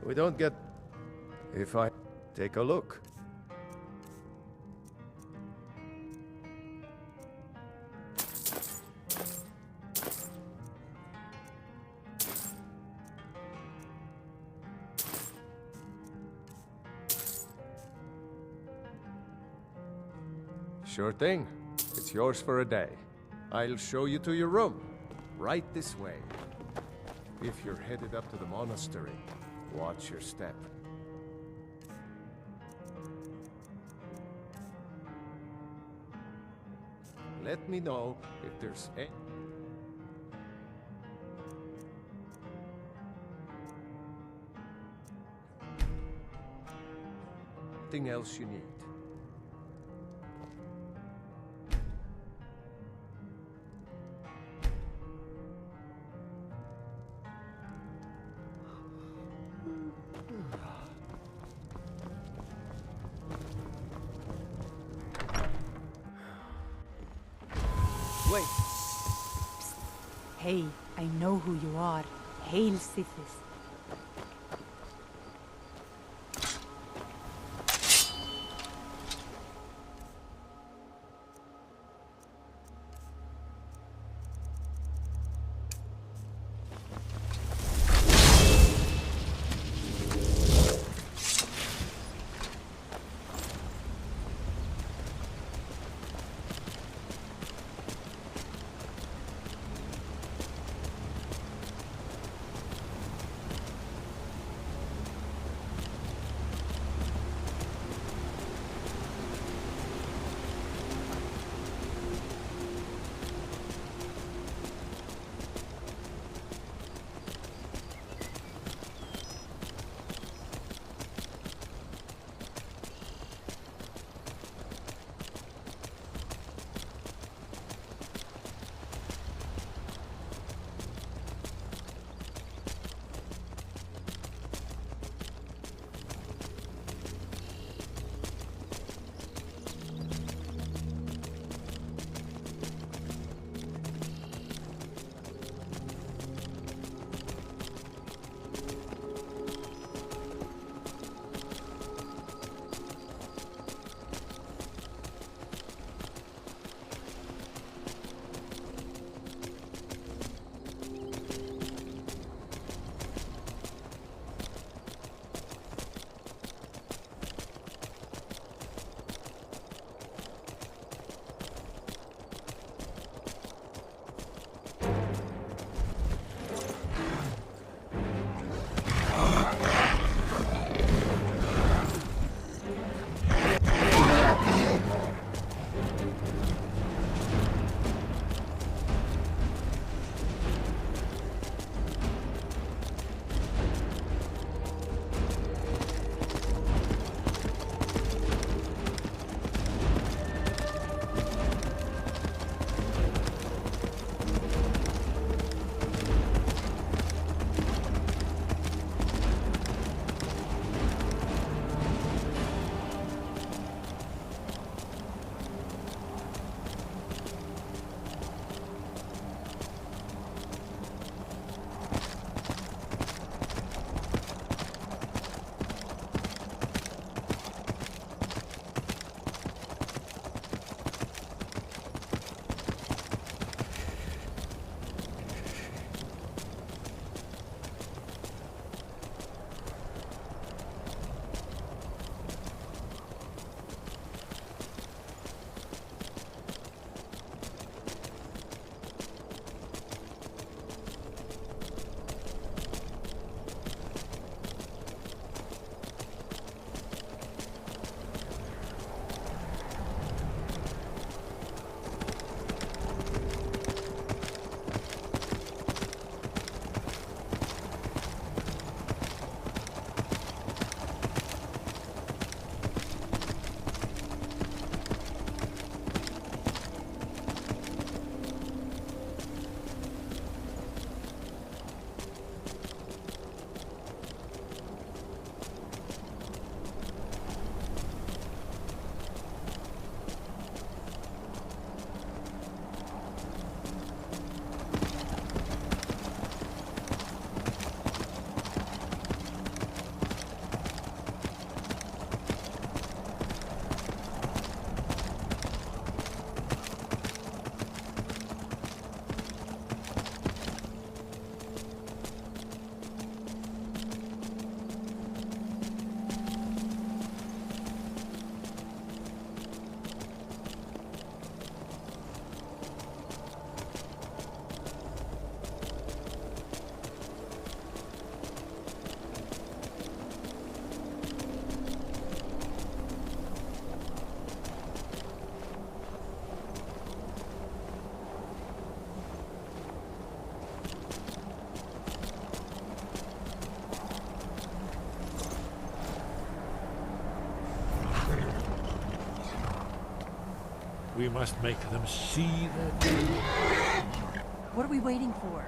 We don't get... If I... Take a look. Sure thing. It's yours for a day. I'll show you to your room. Right this way. If you're headed up to the monastery, watch your step. Let me know if there's anything else you need. Wait. Psst. Hey, I know who you are. Hail Sithis. We must make them see their doom. What are we waiting for?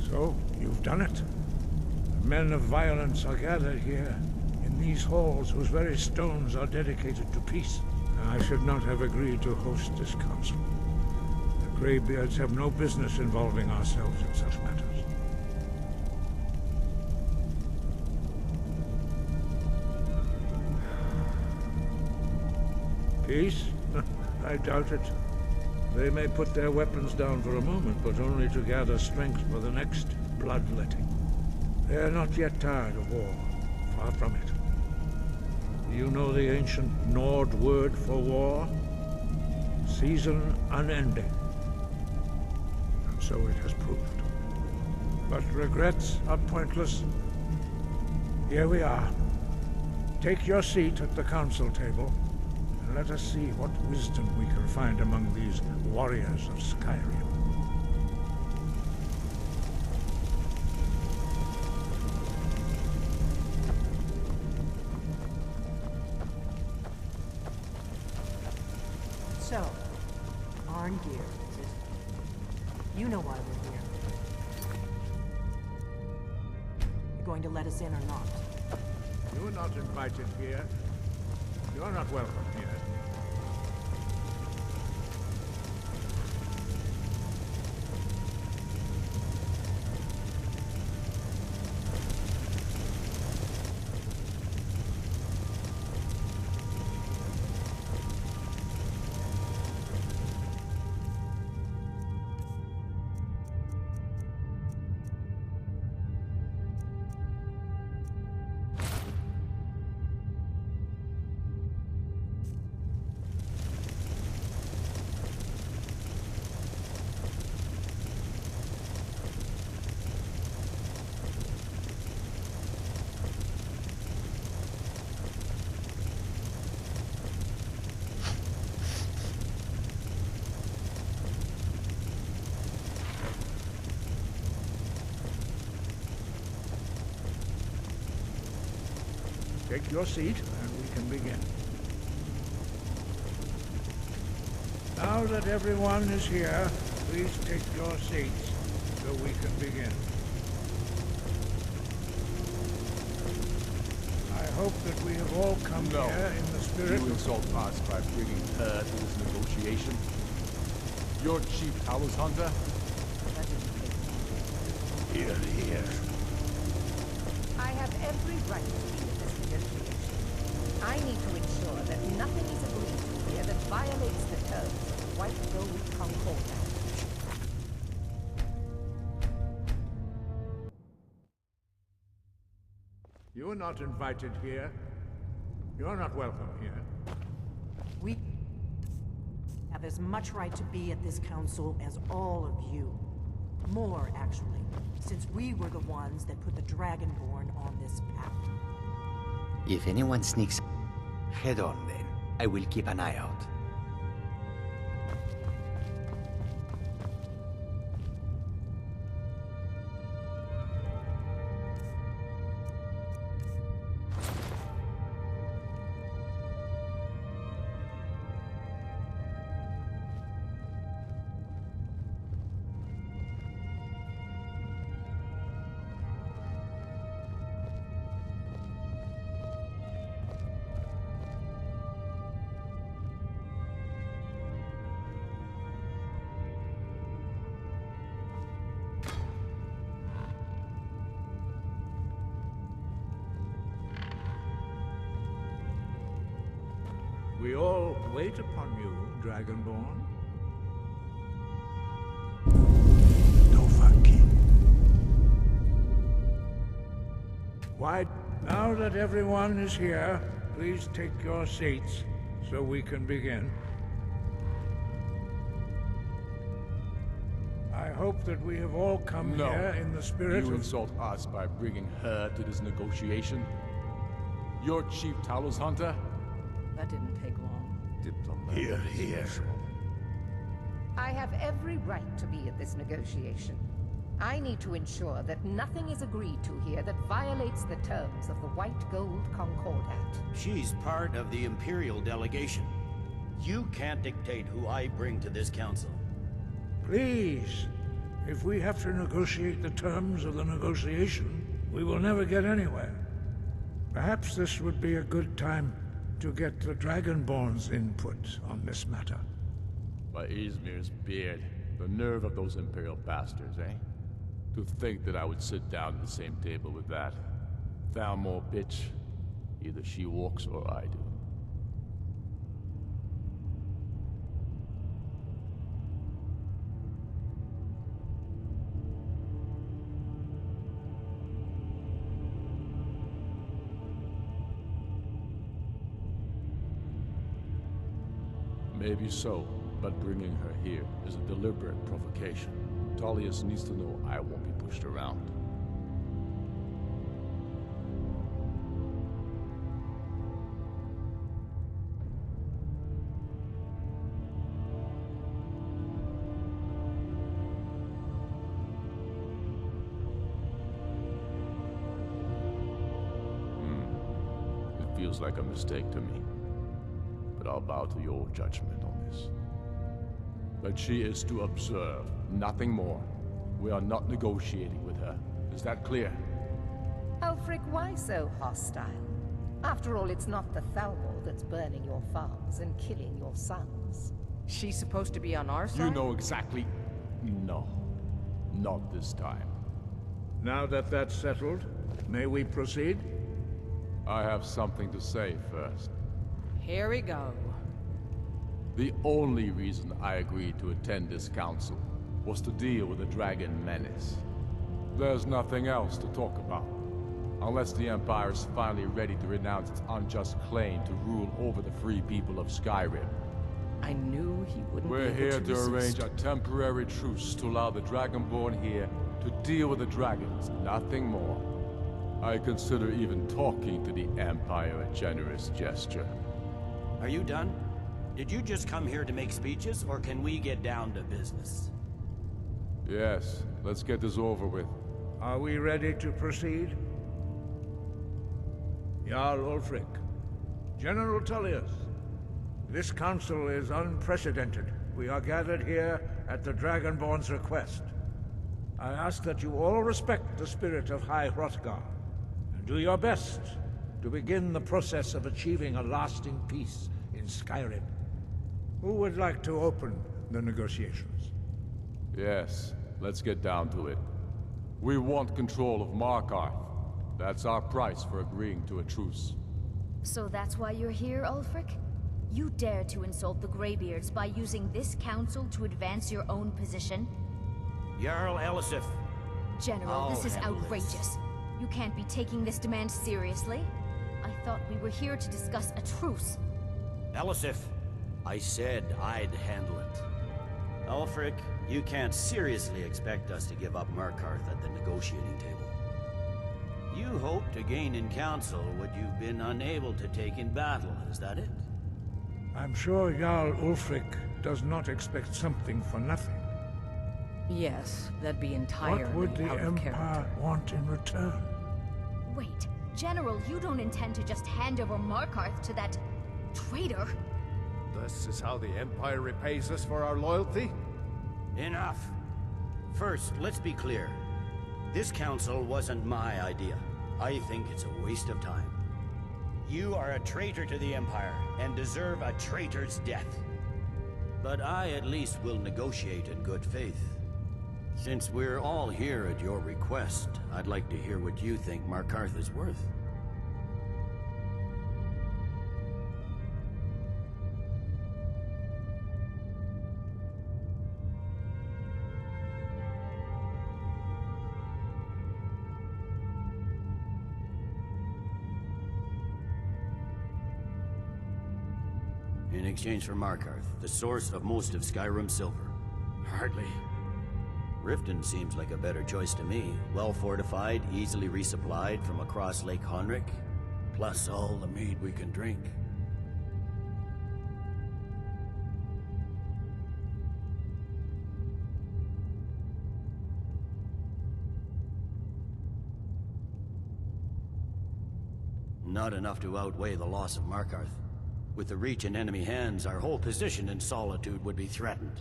So, you've done it. The men of violence are gathered here, in these halls whose very stones are dedicated to peace. I should not have agreed to host this council. The Greybeards have no business involving ourselves in such matters. Peace? I doubt it. They may put their weapons down for a moment, but only to gather strength for the next bloodletting. They are not yet tired of war. Far from it. Do you know the ancient Nord word for war? Season unending. And so it has proved. But regrets are pointless. Here we are. Take your seat at the council table. Let us see what wisdom we can find among these warriors of Skyrim. So, Arngeir, is it? You know why we're here. You going to let us in or not? You are not invited here. You are not welcome here. Take your seat, and we can begin. Now that everyone is here, please take your seats, so we can begin. I hope that we have all come here in the spirit You of... insult us by bringing her to this negotiation. Your chief Towers Hunter? Here, here. I have every right to be in this negotiation. I need to ensure that nothing is agreed to here that violates the terms of the White Gold Concordat. You are not invited here. You are not welcome here. We have as much right to be at this council as all of you. More, actually, since we were the ones that put the Dragonborn on this path. If anyone sneaks, head on then. I will keep an eye out. We all wait upon you, Dragonborn. Why, now that everyone is here, please take your seats so we can begin. I hope that we have all come here in the spirit You of... insult us by bringing her to this negotiation. You're Chief Talos Hunter? That didn't take long. Diplomat. Here, here. I have every right to be at this negotiation. I need to ensure that nothing is agreed to here that violates the terms of the White Gold Concordat. She's part of the Imperial delegation. You can't dictate who I bring to this council. Please, if we have to negotiate the terms of the negotiation, we will never get anywhere. Perhaps this would be a good time to get the Dragonborn's input on this matter. By Izmir's beard, the nerve of those Imperial bastards, eh? To think that I would sit down at the same table with that. Thalmor bitch. Either she walks or I do. Maybe so, but bringing her here is a deliberate provocation. Tullius needs to know I won't be pushed around. It feels like a mistake to me. But I'll bow to your judgment on this. But she is to observe, nothing more. We are not negotiating with her. Is that clear? Ulfric, why so hostile? After all, it's not the Thalmor that's burning your farms and killing your sons. She's supposed to be on our side? You know exactly... No. Not this time. Now that that's settled, may we proceed? I have something to say first. Here we go. The only reason I agreed to attend this council was to deal with the dragon menace. There's nothing else to talk about. Unless the Empire is finally ready to renounce its unjust claim to rule over the free people of Skyrim. I knew he wouldn't We're be here able to resist. arrange a temporary truce to allow the Dragonborn here to deal with the dragons, nothing more. I consider even talking to the Empire a generous gesture. Are you done? Did you just come here to make speeches, or can we get down to business? Yes, let's get this over with. Are we ready to proceed? Jarl Ulfric, General Tullius, this council is unprecedented. We are gathered here at the Dragonborn's request. I ask that you all respect the spirit of High Hrothgar, and do your best to begin the process of achieving a lasting peace in Skyrim. Who would like to open the negotiations? Yes, let's get down to it. We want control of Markarth. That's our price for agreeing to a truce. So that's why you're here, Ulfric? You dare to insult the Greybeards by using this council to advance your own position? Jarl Elisif. General, this is handle outrageous. this. You can't be taking this demand seriously. I thought we were here to discuss a truce. Elisif, I said I'd handle it. Ulfric, you can't seriously expect us to give up Markarth at the negotiating table. You hope to gain in council what you've been unable to take in battle, is that it? I'm sure Jarl Ulfric does not expect something for nothing. Yes, that'd be entirely What would the out of Empire character. want in return? Wait, General, you don't intend to just hand over Markarth to that traitor? This is how the Empire repays us for our loyalty? Enough. First, let's be clear. This council wasn't my idea. I think it's a waste of time. You are a traitor to the Empire, and deserve a traitor's death. But I at least will negotiate in good faith. Since we're all here at your request, I'd like to hear what you think Markarth is worth. In exchange for Markarth, the source of most of Skyrim's silver. Hardly. Riften seems like a better choice to me. Well fortified, easily resupplied from across Lake Honric. plus all the mead we can drink. Not enough to outweigh the loss of Markarth. With the Reach in enemy hands, our whole position in Solitude would be threatened.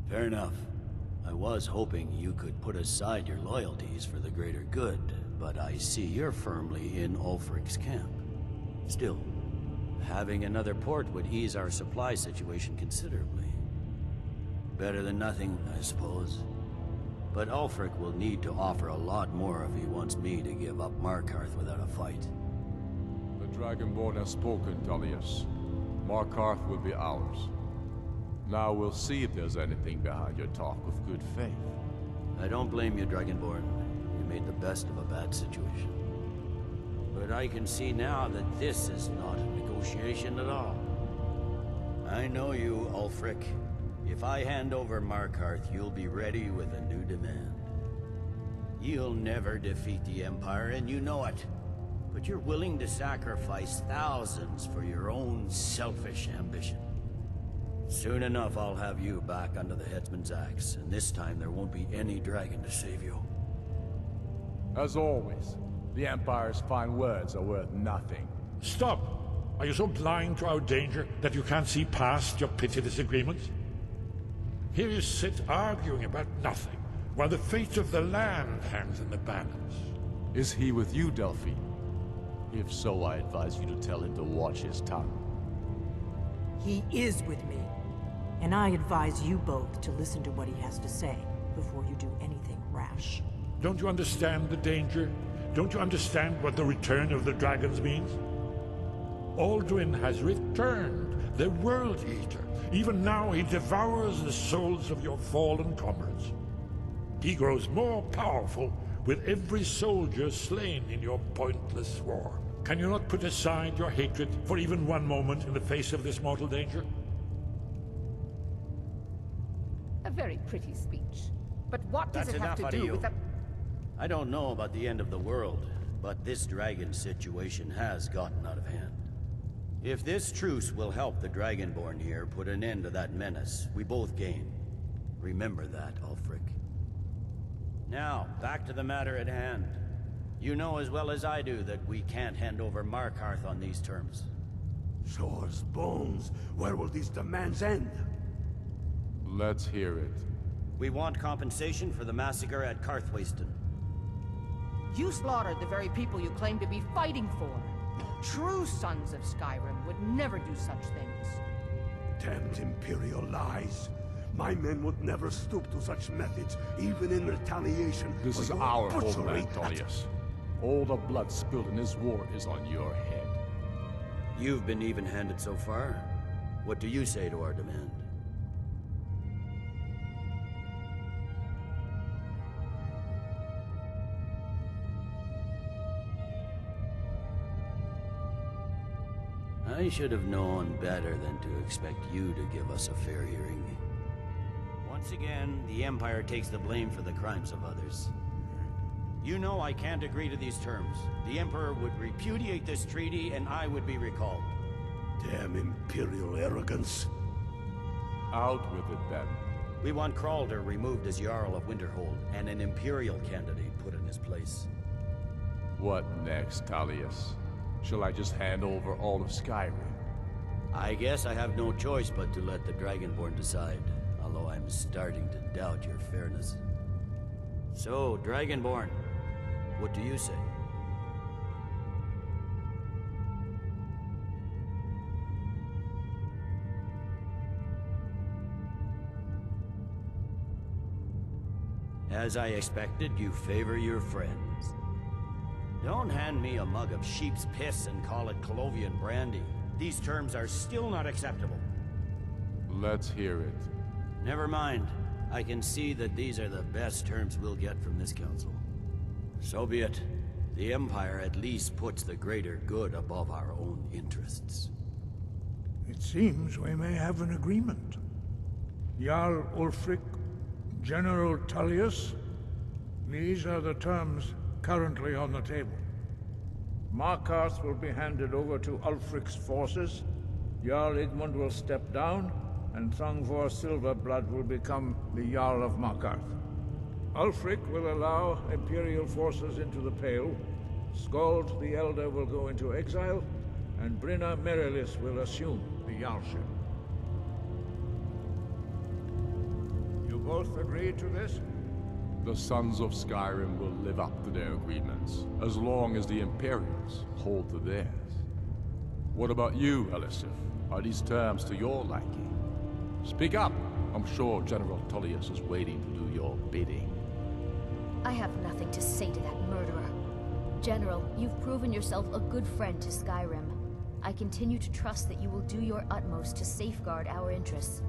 Fair enough. I was hoping you could put aside your loyalties for the greater good, but I see you're firmly in Ulfric's camp. Still, having another port would ease our supply situation considerably. Better than nothing, I suppose. But Ulfric will need to offer a lot more if he wants me to give up Markarth without a fight. The Dragonborn has spoken, Tullius. Markarth will be ours. Now we'll see if there's anything behind your talk of good faith. I don't blame you, Dragonborn. You made the best of a bad situation. But I can see now that this is not a negotiation at all. I know you, Ulfric. If I hand over Markarth, you'll be ready with a new demand. You'll never defeat the Empire, and you know it. But you're willing to sacrifice thousands for your own selfish ambition. Soon enough, I'll have you back under the headsman's axe, and this time there won't be any dragon to save you. As always, the Empire's fine words are worth nothing. Stop! Are you so blind to our danger that you can't see past your pitiless agreements? Here you sit arguing about nothing, while the fate of the land hangs in the balance. Is he with you, Delphine? If so, I advise you to tell him to watch his tongue. He is with me. And I advise you both to listen to what he has to say before you do anything rash. Don't you understand the danger? Don't you understand what the return of the dragons means? Alduin has returned, the World Eater. Even now he devours the souls of your fallen comrades. He grows more powerful with every soldier slain in your pointless war. Can you not put aside your hatred for even one moment in the face of this mortal danger? A very pretty speech. But what does it have to do with the... I don't know about the end of the world, but this dragon situation has gotten out of hand. If this truce will help the Dragonborn here put an end to that menace, we both gain. Remember that, Ulfric. Now, back to the matter at hand. You know as well as I do that we can't hand over Markarth on these terms. Shores, bones, where will these demands end? Let's hear it. We want compensation for the massacre at Karthwasten. You slaughtered the very people you claim to be fighting for. True sons of Skyrim would never do such things. Damned Imperial lies. My men would never stoop to such methods, even in retaliation. This is our homeland, Tullius. All the blood spilled in this war is on your head. You've been even-handed so far. What do you say to our demand? I should have known better than to expect you to give us a fair hearing. Once again, the Empire takes the blame for the crimes of others. You know I can't agree to these terms. The Emperor would repudiate this treaty, and I would be recalled. Damn Imperial arrogance. Out with it, then. We want Kralder removed as Jarl of Winterhold, and an Imperial candidate put in his place. What next, Tullius? Shall I just hand over all of Skyrim? I guess I have no choice but to let the Dragonborn decide, although I'm starting to doubt your fairness. So, Dragonborn, what do you say? As I expected, you favor your friends. Don't hand me a mug of sheep's piss and call it Colovian brandy. These terms are still not acceptable. Let's hear it. Never mind. I can see that these are the best terms we'll get from this council. So be it. The Empire at least puts the greater good above our own interests. It seems we may have an agreement. Jarl Ulfric, General Tullius, these are the terms currently on the table. Markarth will be handed over to Ulfric's forces, Jarl Igmund will step down, and Thongvor Silverblood will become the Jarl of Markarth. Ulfric will allow Imperial forces into the Pale, Skald the Elder will go into exile, and Brinna Merilis will assume the Jarlship. You both agree to this? The Sons of Skyrim will live up to their agreements, as long as the Imperials hold to theirs. What about you, Elisif? Are these terms to your liking? Speak up! I'm sure General Tullius is waiting to do your bidding. I have nothing to say to that murderer. General, you've proven yourself a good friend to Skyrim. I continue to trust that you will do your utmost to safeguard our interests.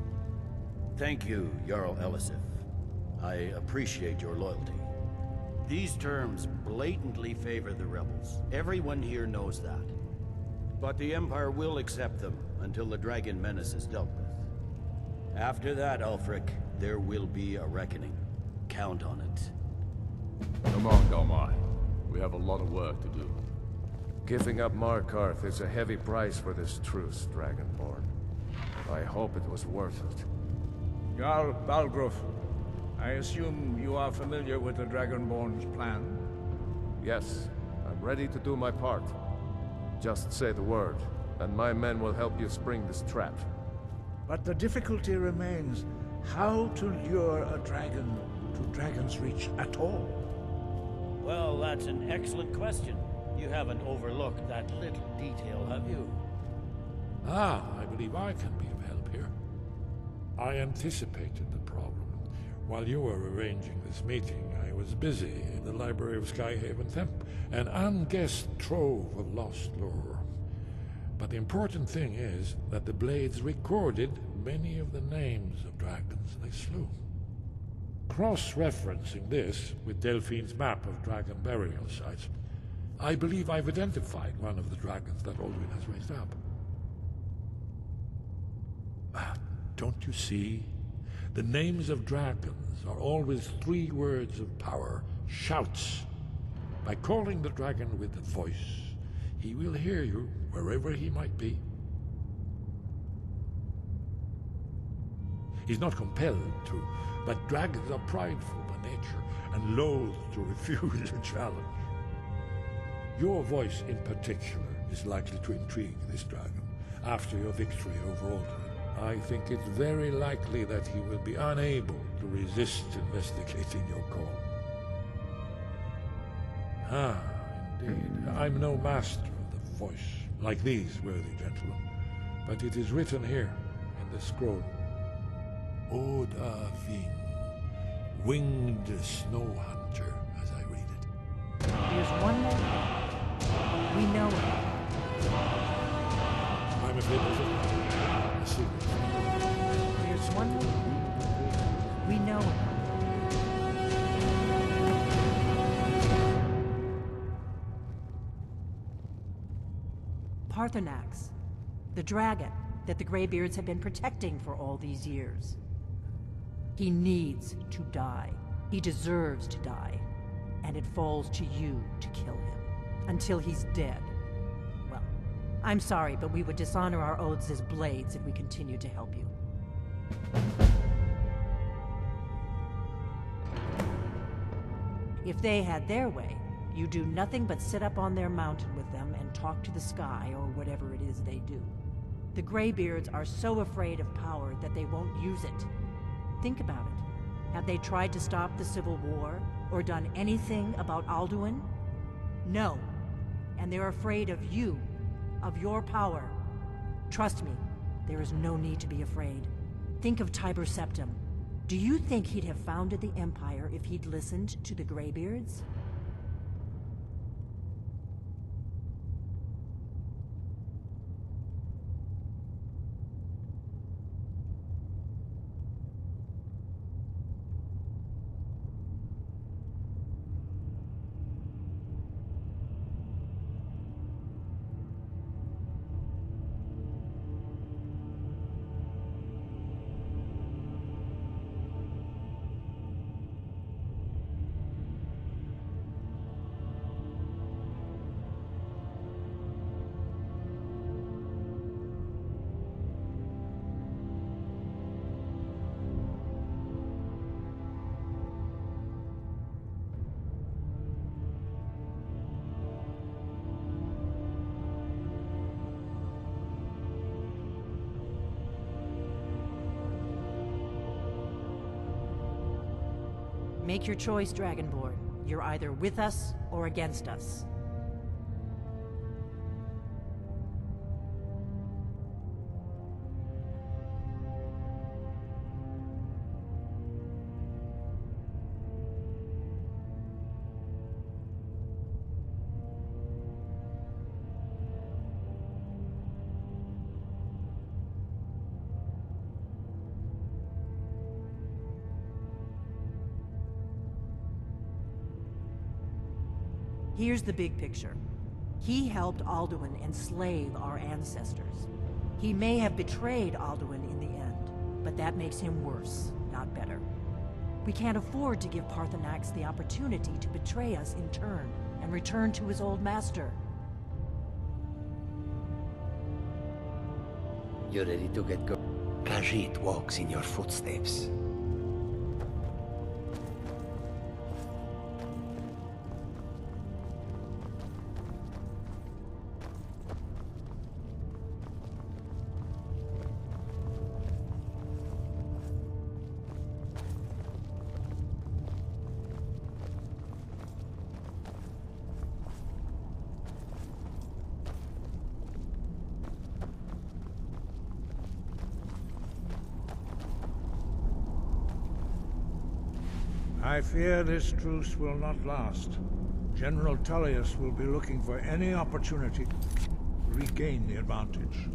Thank you, Jarl Elisif. I appreciate your loyalty. These terms blatantly favor the rebels. Everyone here knows that. But the Empire will accept them until the Dragon Menace is dealt with. After that, Ulfric, there will be a reckoning. Count on it. Come on, Galmai. We have a lot of work to do. Giving up Markarth is a heavy price for this truce, Dragonborn. I hope it was worth it. Jarl Balgruuf, I assume you are familiar with the Dragonborn's plan? Yes, I'm ready to do my part. Just say the word, and my men will help you spring this trap. But the difficulty remains how to lure a dragon to Dragonreach at all. Well, that's an excellent question. You haven't overlooked that little detail, have you? Ah, I believe I can be of help here. I anticipated the problem. While you were arranging this meeting, I was busy in the library of Skyhaven Temp, an unguessed trove of lost lore. But the important thing is that the Blades recorded many of the names of dragons they slew. Cross-referencing this with Delphine's map of dragon burial sites, I believe I've identified one of the dragons that Alduin has raised up. Don't you see? The names of dragons are always 3 words of power, shouts. By calling the dragon with a voice, he will hear you wherever he might be. He's not compelled to, but dragons are prideful by nature and loath to refuse a challenge. Your voice in particular is likely to intrigue this dragon after your victory over Alduin. I think it's very likely that he will be unable to resist investigating your call. Ah, indeed. I'm no master of the voice, like these worthy gentlemen, but it is written here in the scroll. Oda Ving, winged snow hunter, as I read it. There's one more thing. We know him. I'm afraid there's a secret. There's one more thing. We know him. Parthenax, the dragon that the Greybeards have been protecting for all these years. He needs to die. He deserves to die. And it falls to you to kill him. Until he's dead. Well, I'm sorry, but we would dishonor our oaths as Blades if we continued to help you. If they had their way, you do nothing but sit up on their mountain with them and talk to the sky or whatever it is they do. The Greybeards are so afraid of power that they won't use it. Think about it. Have they tried to stop the Civil War or done anything about Alduin? No. And they're afraid of you, of your power. Trust me, there is no need to be afraid. Think of Tiber Septim. Do you think he'd have founded the Empire if he'd listened to the Greybeards? Make your choice, Dragonborn. You're either with us or against us. Here's the big picture. He helped Alduin enslave our ancestors. He may have betrayed Alduin in the end, but that makes him worse, not better. We can't afford to give Paarthurnax the opportunity to betray us in turn and return to his old master. You're ready to get going? Khajiit walks in your footsteps. I fear this truce will not last. General Tullius will be looking for any opportunity to regain the advantage.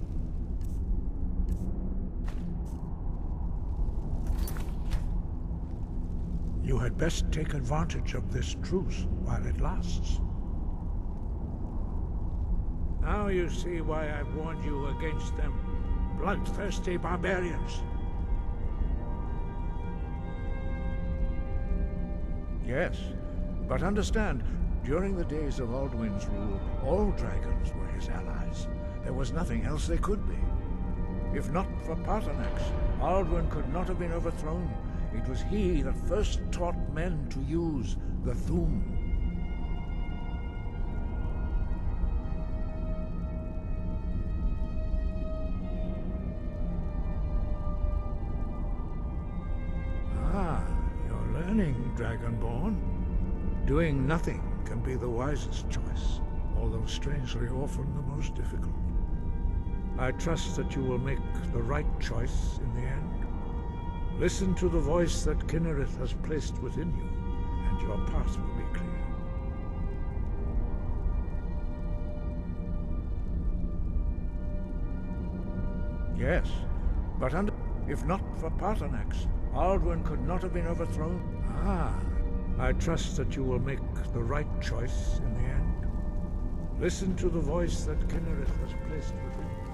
You had best take advantage of this truce while it lasts. Now you see why I've warned you against them, bloodthirsty barbarians. Yes, but understand, during the days of Alduin's rule, all dragons were his allies. There was nothing else they could be. If not for Paarthurnax, Alduin could not have been overthrown. It was he that first taught men to use the Thu'um. You're learning, Dragonborn. Doing nothing can be the wisest choice, although strangely often the most difficult. I trust that you will make the right choice in the end. Listen to the voice that Kynareth has placed within you, and your path will be clear. Yes, but if not for Paarthurnax, Alduin could not have been overthrown. I trust that you will make the right choice in the end. Listen to the voice that Kynareth has placed within you.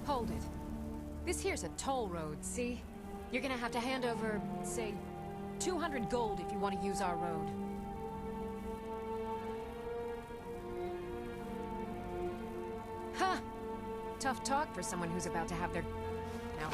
Hold it. This here's a toll road, see? You're gonna have to hand over, say, 200 gold if you want to use our road. Huh! Tough talk for someone who's about to have their... Now,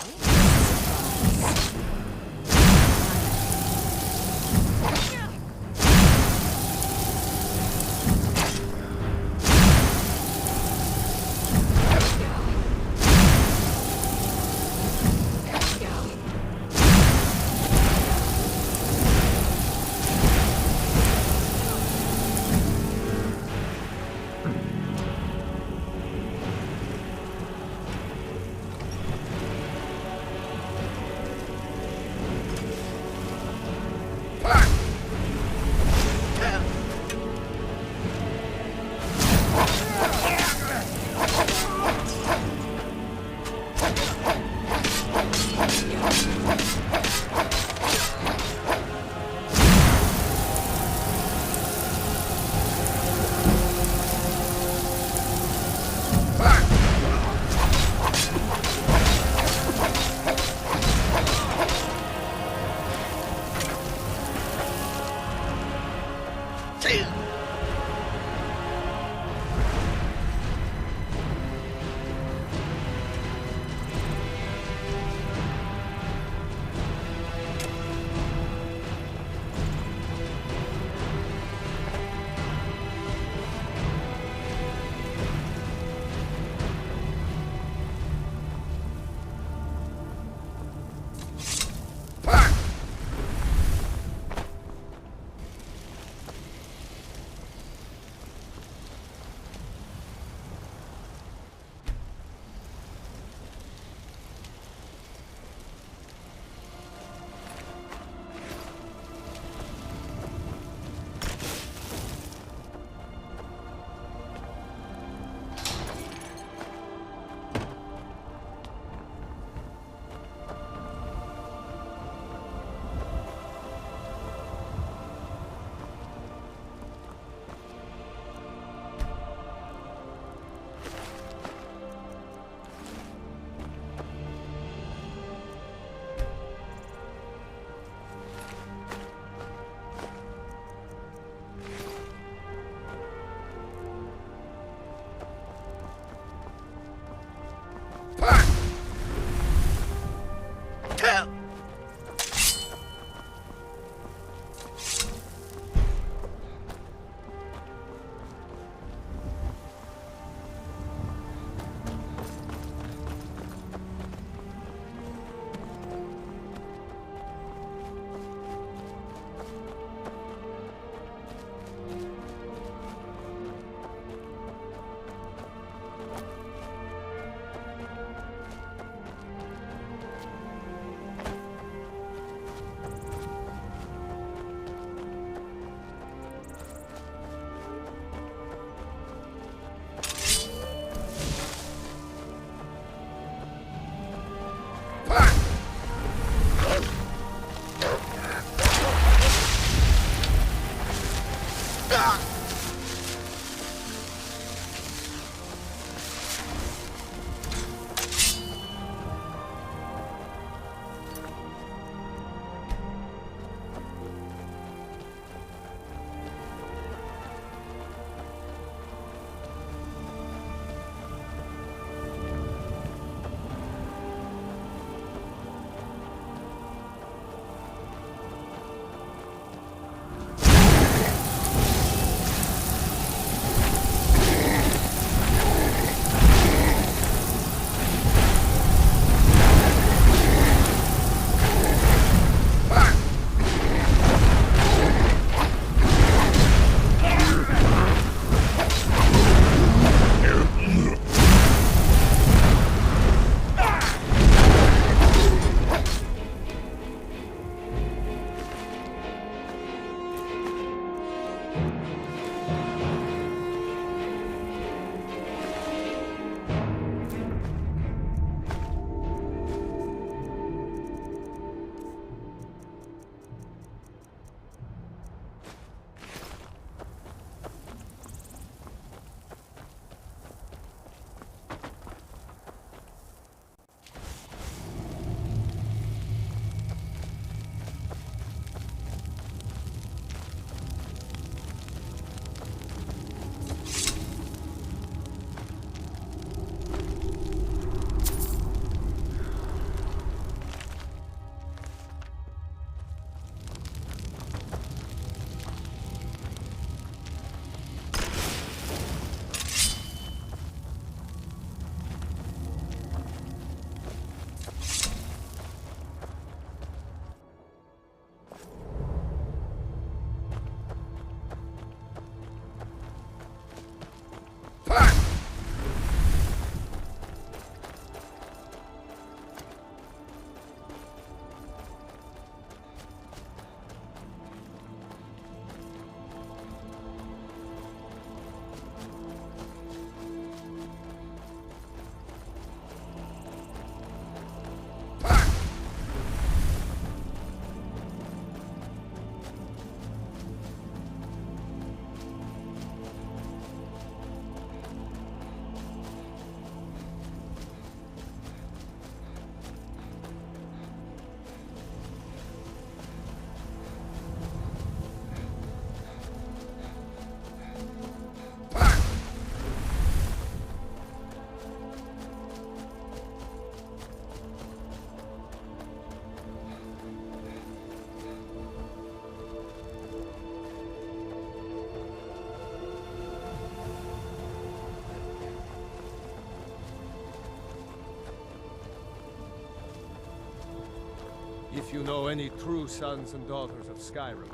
If you know any true sons and daughters of Skyrim,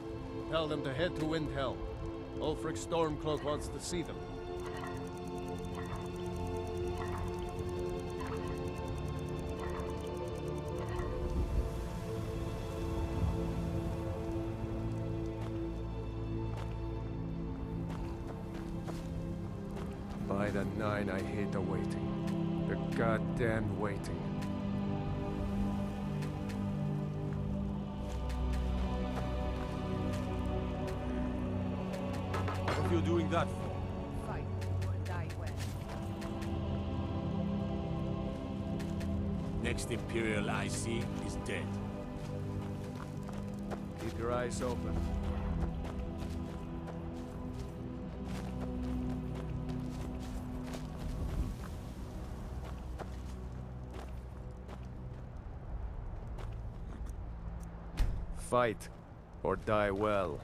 tell them to head to Windhelm. Ulfric Stormcloak wants to see them. By the nine, I hate the waiting. The goddamn waiting. What are you doing that for? Fight or die well. Next Imperial I see is dead. Keep your eyes open. Fight or die well.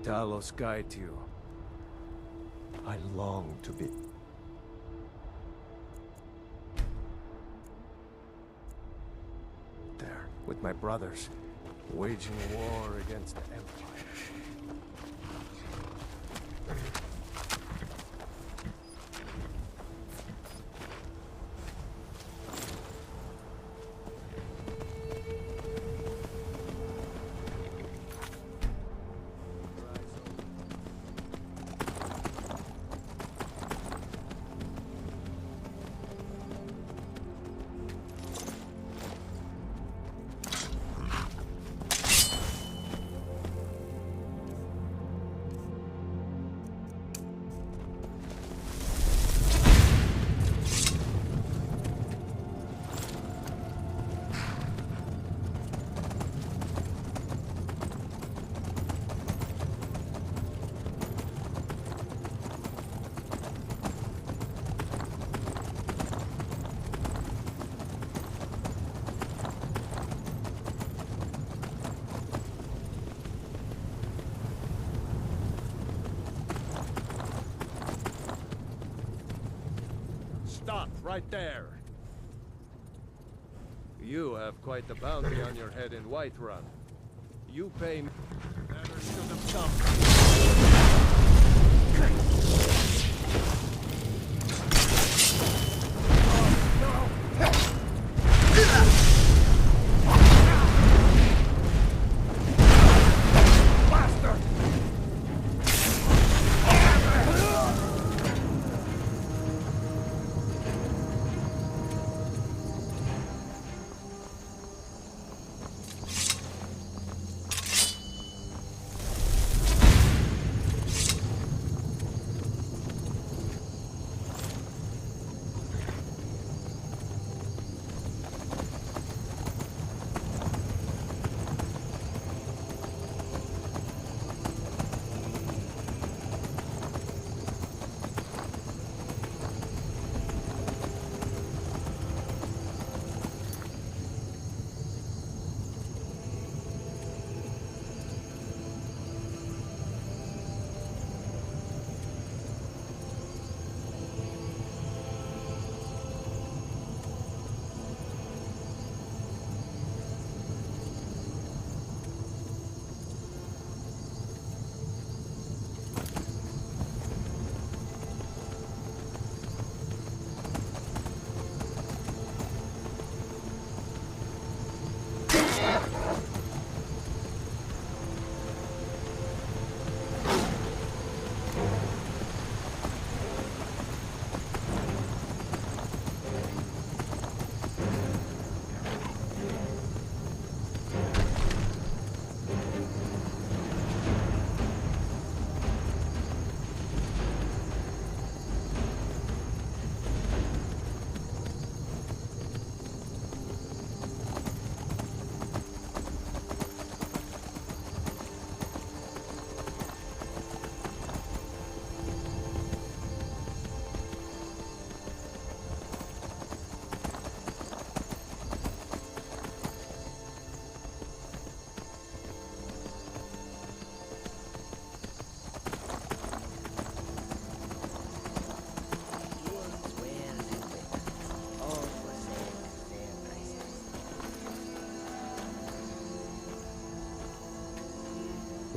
Talos guide you. I long to be. There, with my brothers, waging war against the Empire. Stop right there. You have quite the bounty on your head in Whiterun. You pay me. Never should have come.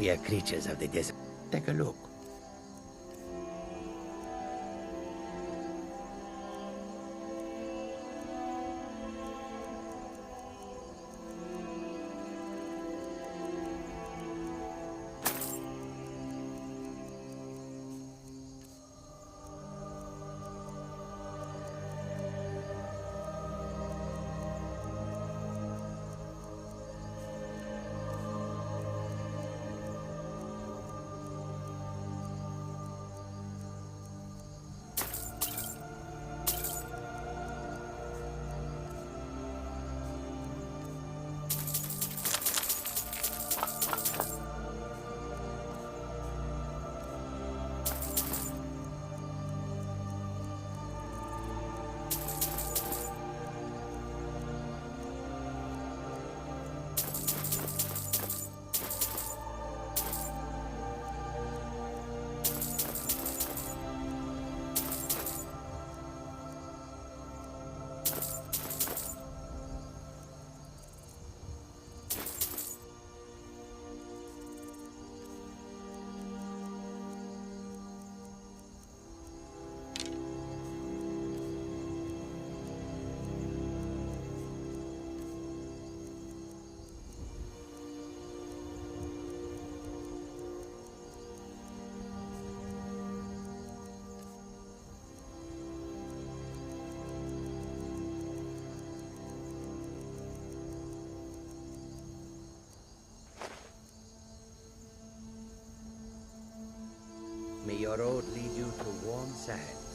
We are creatures of the desert. Take a look. May your road lead you to warm sands.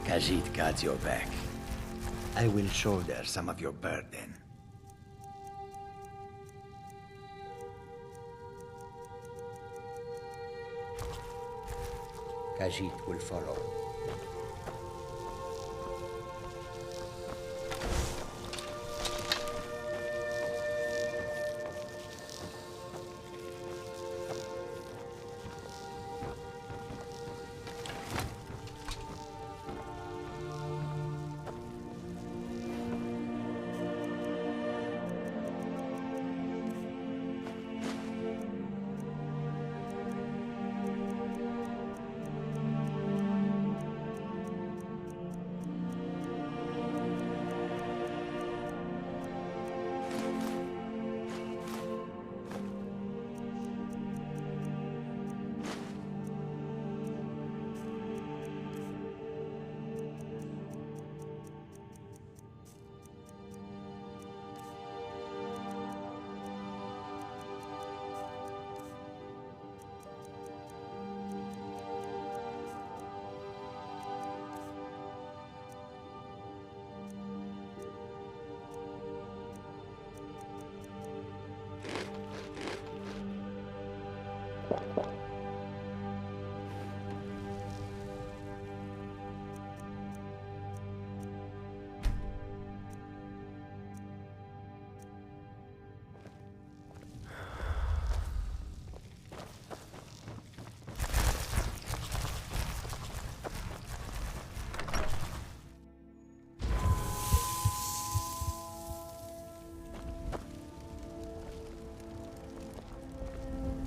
Khajiit guards your back. I will shoulder some of your burden. Khajiit will follow.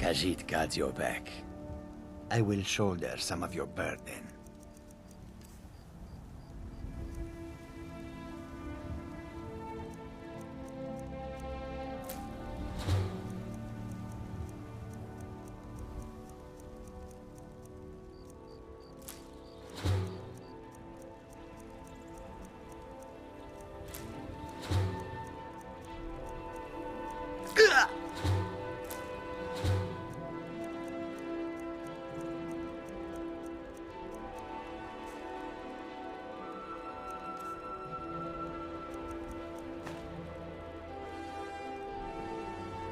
Khajiit got your back. I will shoulder some of your burden.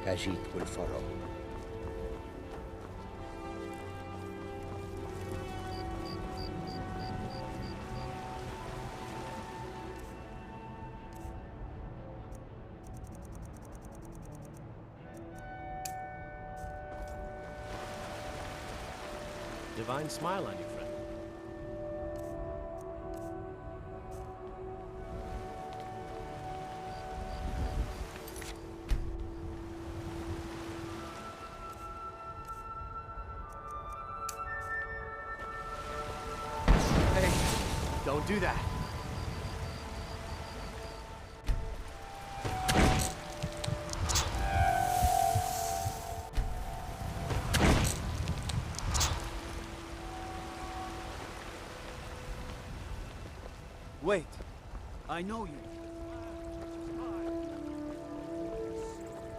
Khajiit will follow. Divine smile on you, friend. Don't do that. Wait. I know you.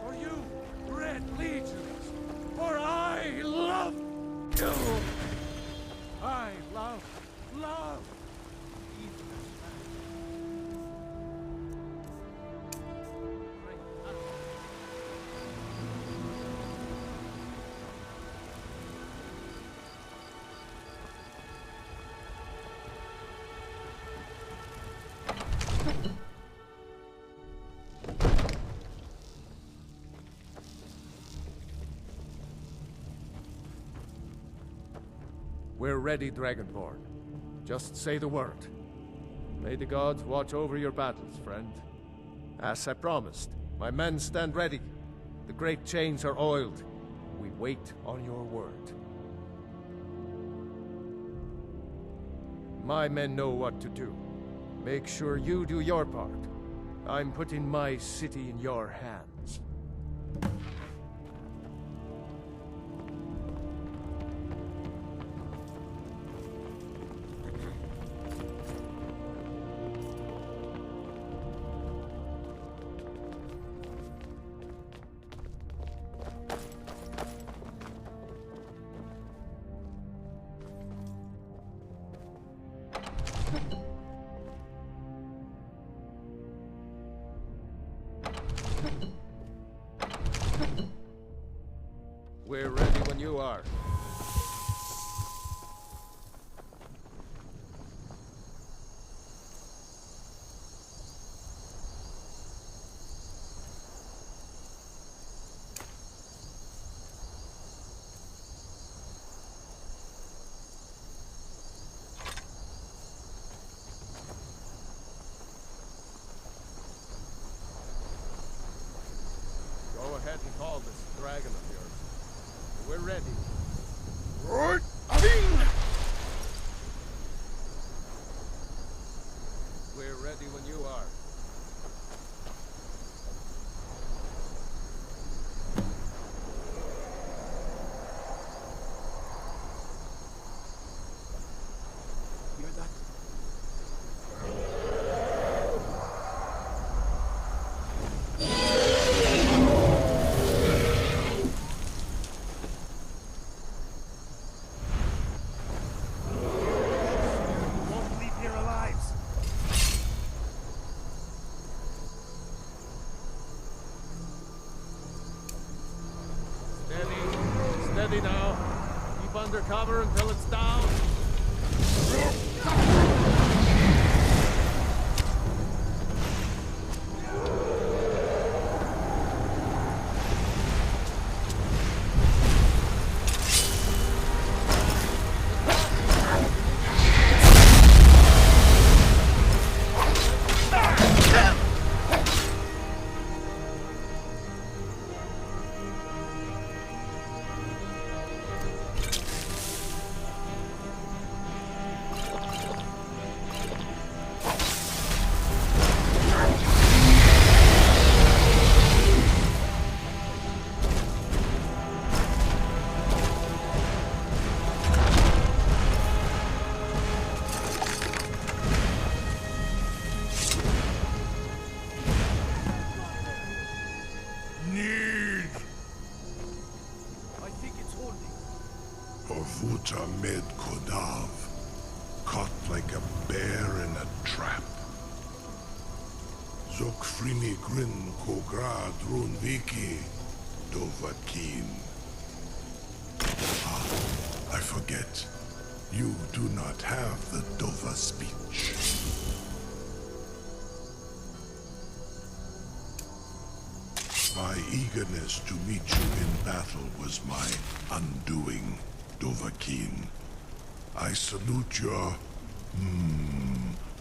For you, Red Legions, for I love you. I love. We're ready, Dragonborn. Just say the word. May the gods watch over your battles, friend. As I promised, my men stand ready. The great chains are oiled. We wait on your word. My men know what to do. Make sure you do your part. I'm putting my city in your hands. We're ready when you are. Go ahead and call this dragon of yours. We're ready. Right. We're ready when you are. Hear that? Steady now. Keep under cover until it's down. Uta med Kodav, caught like a bear in a trap. Zok frini grin kogra drun viki, Dovahkiin. Ah, I forget. You do not have the Dova speech. My eagerness to meet you in battle was my undoing, Dovahkiin. I salute your,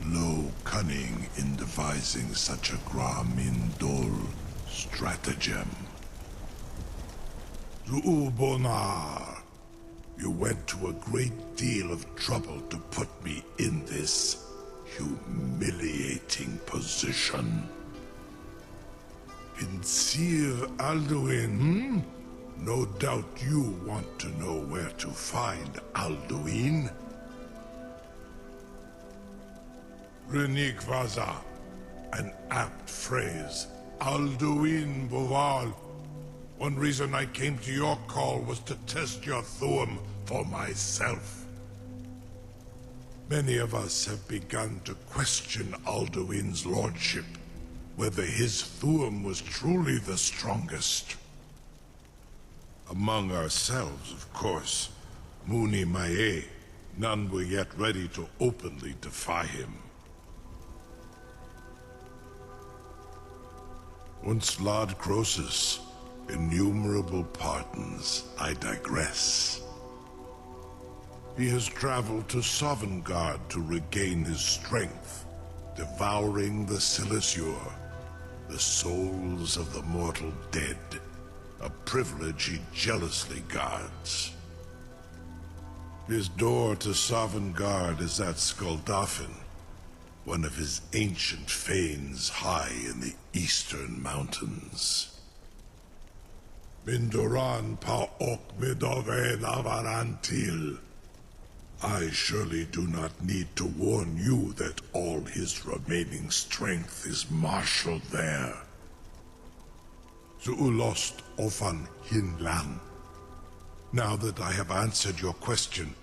low cunning in devising such a Gra-Min-Dol stratagem. Zu'ul-Bonar, you went to a great deal of trouble to put me in this humiliating position. Insir Alduin, No doubt you want to know where to find Alduin. Renik Vaza, an apt phrase. Alduin Boval. One reason I came to your call was to test your Thuum for myself. Many of us have begun to question Alduin's lordship, whether his Thuum was truly the strongest. Among ourselves, of course, Muni Mae, none were yet ready to openly defy him. Once Lord Croesus, innumerable pardons, I digress. He has traveled to Sovngarde to regain his strength, devouring the Silesure, the souls of the mortal dead, a privilege he jealously guards. His door to Sovngarde is at Skuldafn, one of his ancient fanes high in the eastern mountains. Mindoran Pa'ok Midoven Avarantil. I surely do not need to warn you that all his remaining strength is marshaled there. Zu'ulost Ofan Hinlan. Now that I have answered your question,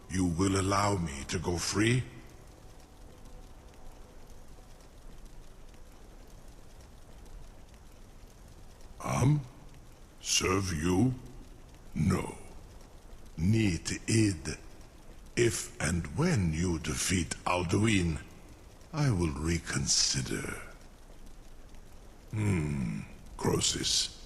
you will allow me to go free? Serve you? No. Need id. If and when you defeat Alduin, I will reconsider. Croesus.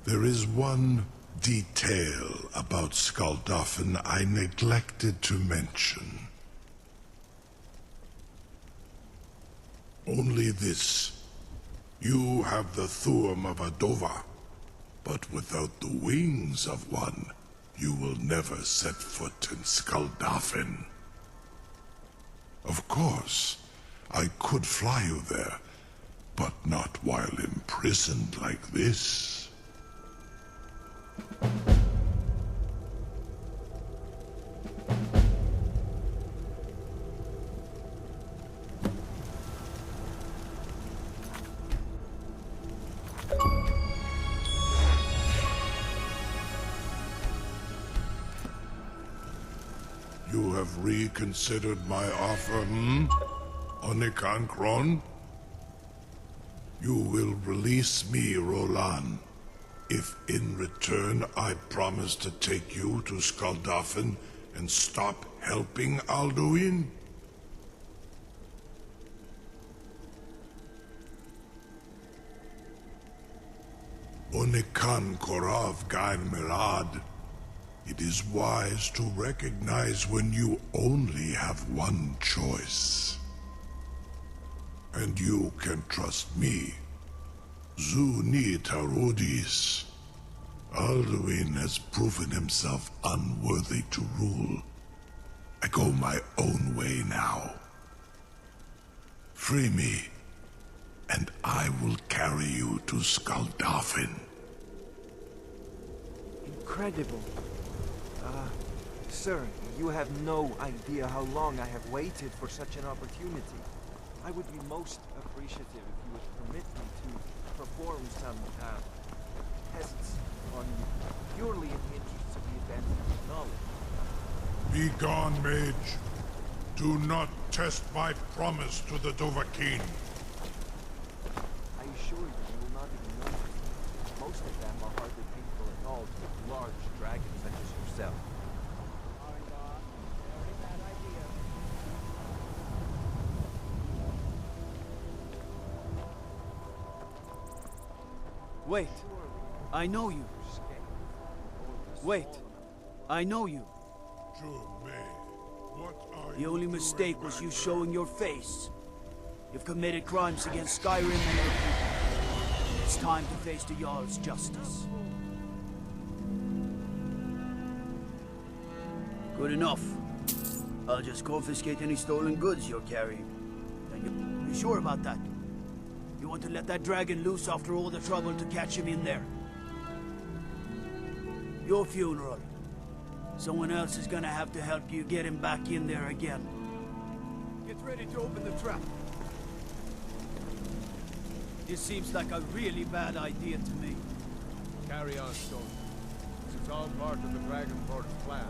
There is one detail about Skuldafn I neglected to mention. Only this. You have the Thuum of a Dova, but without the wings of one, you will never set foot in Skuldafn. Of course, I could fly you there, but not while imprisoned like this. You have reconsidered my offer, Onikan Kron? You will release me, Roland, if in return I promise to take you to Skuldafn and stop helping Alduin? Onikan Korav Gain Mirad. It is wise to recognize when you only have one choice. And you can trust me. Zuni Tarudis. Alduin has proven himself unworthy to rule. I go my own way now. Free me, and I will carry you to Skuldafn. Incredible. Sir, you have no idea how long I have waited for such an opportunity. I would be most appreciative if you would permit me to perform some tests on you, purely in the interests of the advancement of knowledge. Be gone, mage. Do not test my promise to the Dovahkiin. I assure you, you will not even notice. Most of them are hardly painful at all to large dragons such as yourself. Wait. I know you. Wait. I know you. The only mistake was you showing your face. You've committed crimes against Skyrim and your people. It's time to face the Jarl's justice. Good enough. I'll just confiscate any stolen goods you're carrying. And you sure about that? You want to let that dragon loose after all the trouble to catch him in there? Your funeral. Someone else is gonna have to help you get him back in there again. Get ready to open the trap. This seems like a really bad idea to me. Carry on, Stone. This is all part of the Dragonborn's plan.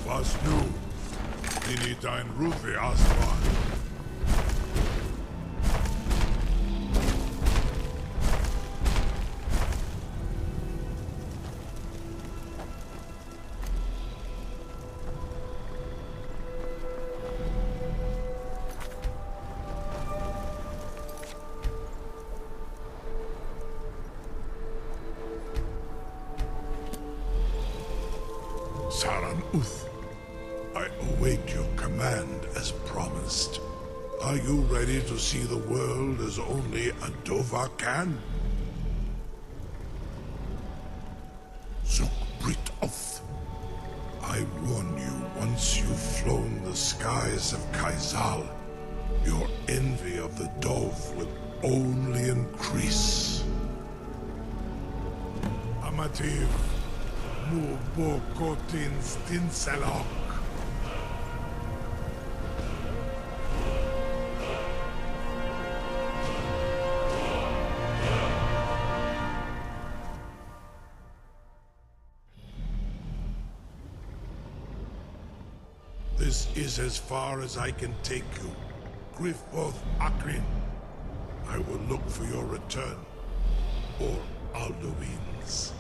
Was nu? Dini dein Rufe Aswan. Saran Uth, I await your command as promised. Are you ready to see the world as only a Dova can? Zuk Brit Oth, I warn you, once you've flown the skies of Kaizal, your envy of the Dove will only increase. Amativ. Mubokotin Stinselok. This is as far as I can take you. Griffboth Akrin. I will look for your return. Or Alduin's.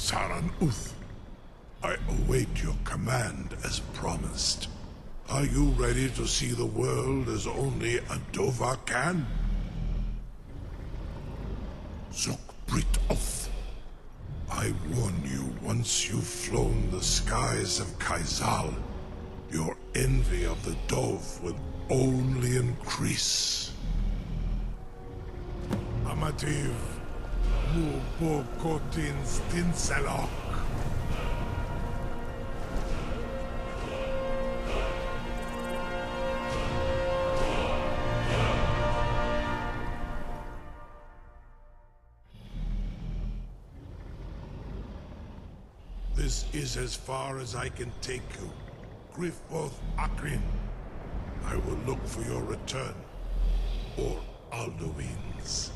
Saran Uth, I await your command as promised. Are you ready to see the world as only a Dova can? Zuk Brit Oth, I warn you, once you've flown the skies of Kaizal, your envy of the Dove will only increase. Amativ, Mubo Kotins Tinselok. This is as far as I can take you. Grifoth Akrin. I will look for your return. Or Alduin's.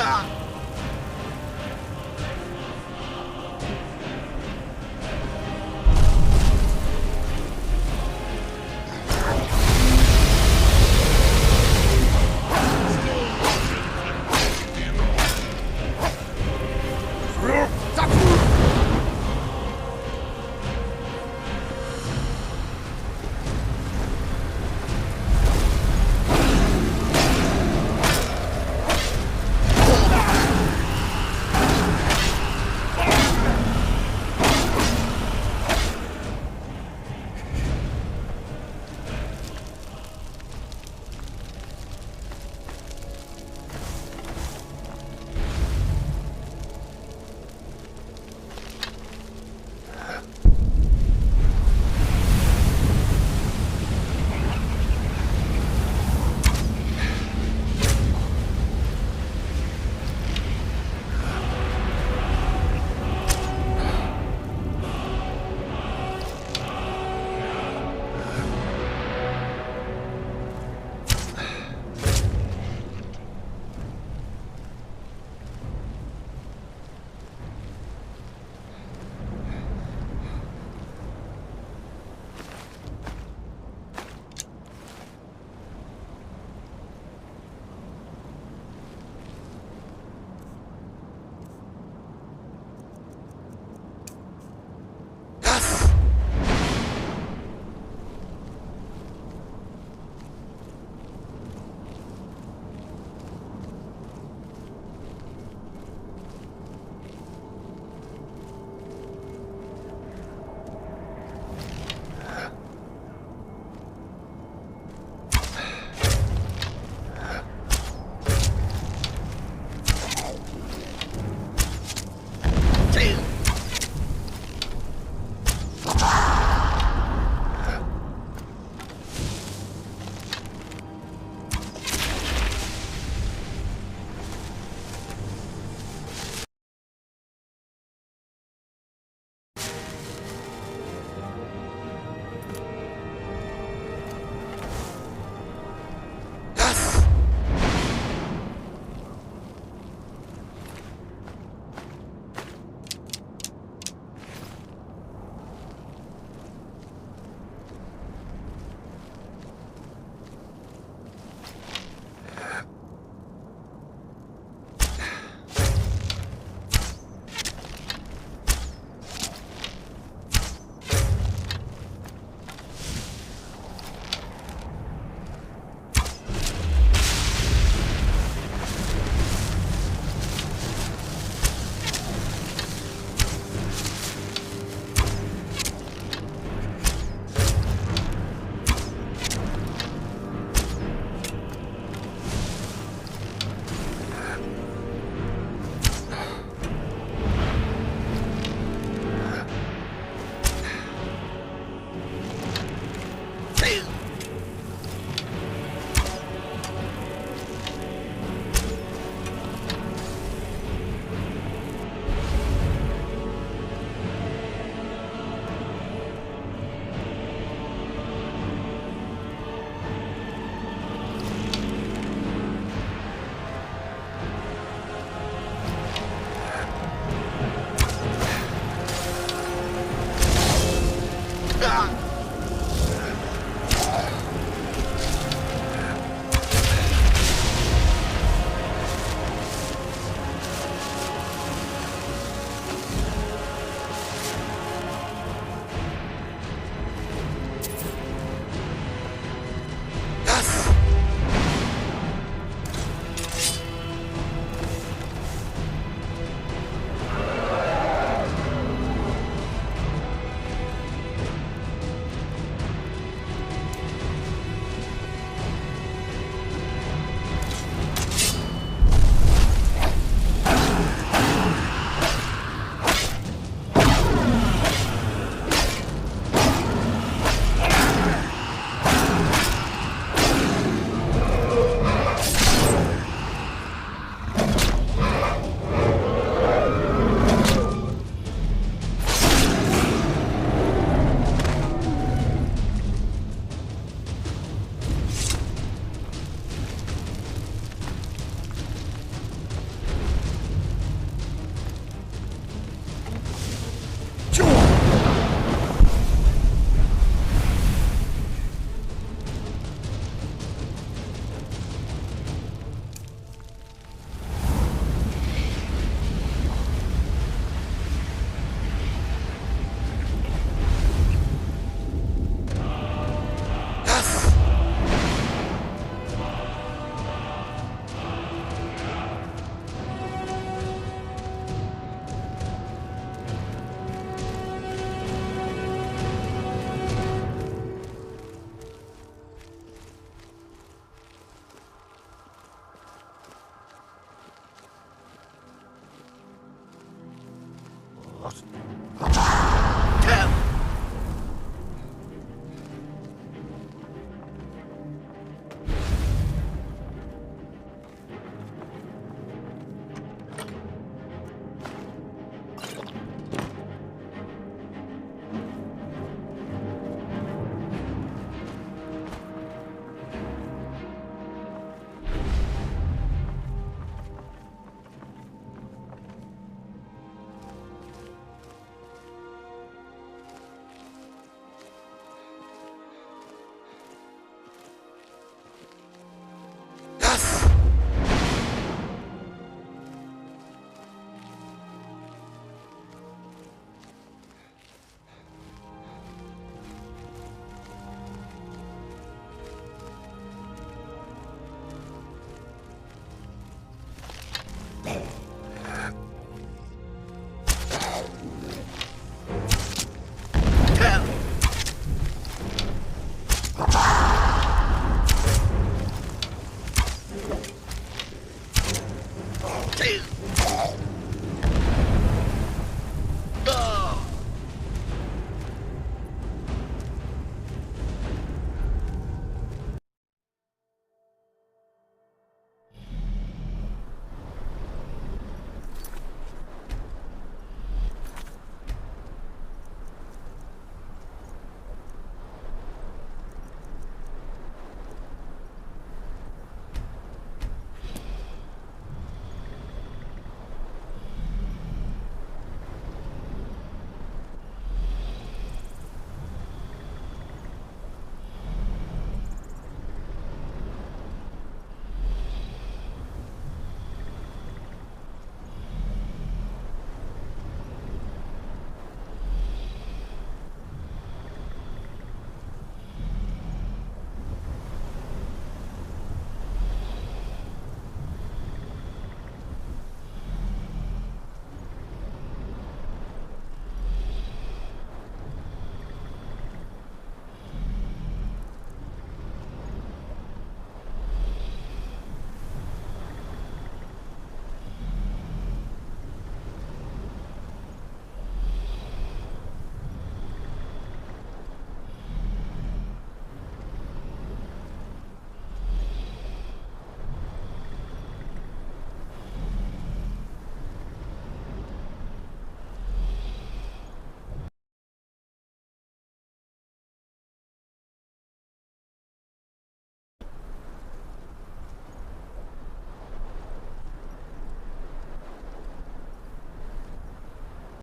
Ah!